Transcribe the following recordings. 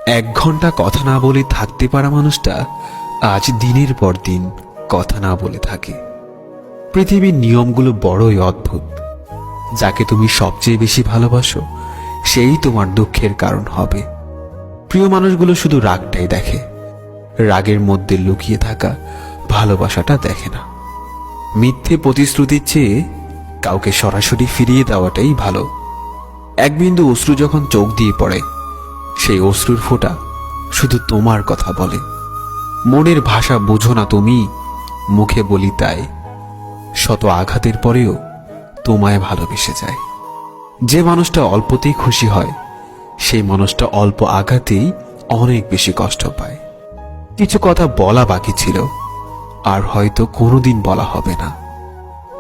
1 ঘন্টা কথা না বলে থাকতে পারা মানুষটা আজ দিনের পর দিন কথা না বলে থাকে। পৃথিবীর নিয়মগুলো বড়ই অদ্ভুত। যাকে তুমি সবচেয়ে বেশি ভালোবাসো সেই তোমার দুঃখের কারণ হবে। প্রিয় মানুষগুলো শুধু রাগটাই দেখে, রাগের মধ্যে লুকিয়ে থাকা ভালোবাসাটা দেখে না। মিথ্যে প্রতিশ্রুতির চেয়ে কাউকে সরাসরি ফিরিয়ে দেওয়াটাই ভালো। এক বিন্দু অশ্রু যখন চোখ দিয়ে পড়ে, সেই অশ্রুর ফোঁটা শুধু তোমার কথা বলে। মনের ভাষা বোঝো না তুমি, মুখে বলি তাই। শত আঘাতের পরেও তোমায় ভালোবেসে যায়। যে মানুষটা অল্পতেই খুশি হয়, সেই মানুষটা অল্প আঘাতেই অনেক বেশি কষ্ট পায়। কিছু কথা বলা বাকি ছিল, আর হয়তো কোনোদিন বলা হবে না।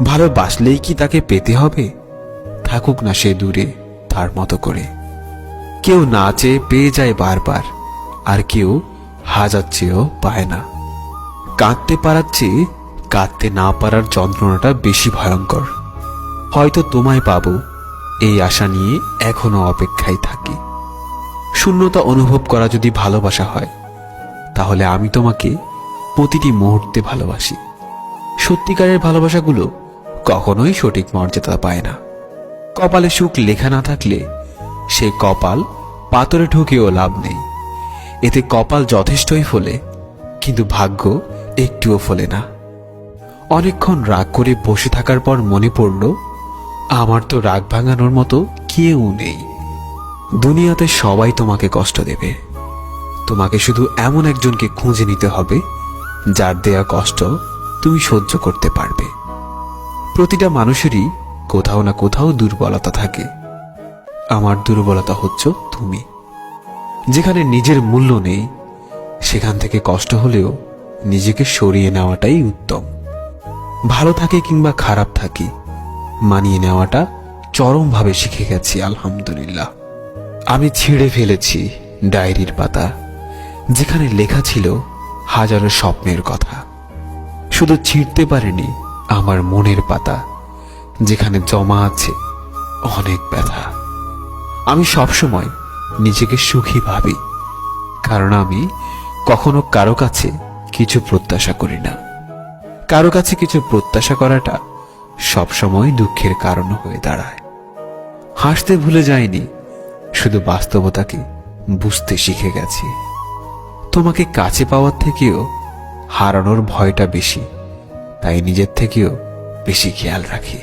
ভালোবাসলেই কি তাকে পেতে হবে? থাকুক না সে দূরে তার মতো করে। কেউ না চেয়ে পেয়ে যায় বারবার, আর কেউ হাজার চেয়েও পায় না। কাঁদতে পারার চেয়ে কাঁদতে না পারার যন্ত্রণাটা বেশি ভয়ঙ্কর। হয়তো তোমায় পাবো এই আশা নিয়ে এখনো অপেক্ষায় থাকি। শূন্যতা অনুভব করা যদি ভালোবাসা হয়, তাহলে আমি তোমাকে প্রতিটি মুহূর্তে ভালোবাসি। সত্যিকারের ভালোবাসাগুলো কখনোই সঠিক মর্যাদা পায় না। কপালে সুখ লেখা না থাকলে সে কপাল পাথরে ঢুকেও লাভ নেই। এতে কপাল যথেষ্টই ফলে, কিন্তু ভাগ্য একটুও ফলে না। অনেকক্ষণ রাগ করে বসে থাকার পর মনে পড়ল, আমার তো রাগ ভাঙানোর মতো কেউ নেই। দুনিয়াতে সবাই তোমাকে কষ্ট দেবে। তোমাকে শুধু এমন একজনকে খুঁজে নিতে হবে যার দেয়া কষ্ট তুমি সহ্য করতে পারবে। প্রতিটা মানুষেরই কোথাও না কোথাও দুর্বলতা থাকে। আমার দুর্বলতা হচ্ছে তুমি। যেখানে নিজের মূল্য নেই, সেখান থেকে কষ্ট হলেও নিজেকে সরিয়ে নেওয়াটাই উত্তম। ভালো থাকে কিংবা খারাপ থাকি, মানিয়ে নেওয়াটা চরমভাবে শিখে গেছি আলহামদুলিল্লাহ। আমি ছিঁড়ে ফেলেছি ডায়েরির পাতা, যেখানে লেখা ছিল হাজারো স্বপ্নের কথা। শুধু ছিঁড়তে পারিনি আমার মনের পাতা, যেখানে জমা আছে অনেক ব্যথা। আমি সবসময় নিজেকে সুখী ভাবি, কারণ আমি কখনো কারো কাছে কিছু প্রত্যাশা করি না। কারো কাছে কিছু প্রত্যাশা করাটা সবসময় দুঃখের কারণ হয়ে দাঁড়ায়। হাসতে ভুলে যাইনি, শুধু বাস্তবতাকে বুঝতে শিখে গেছি। তোমাকে কাছে পাওয়ার থেকেও হারানোর ভয়টা বেশি, তাই নিজের থেকেও বেশি খেয়াল রাখি।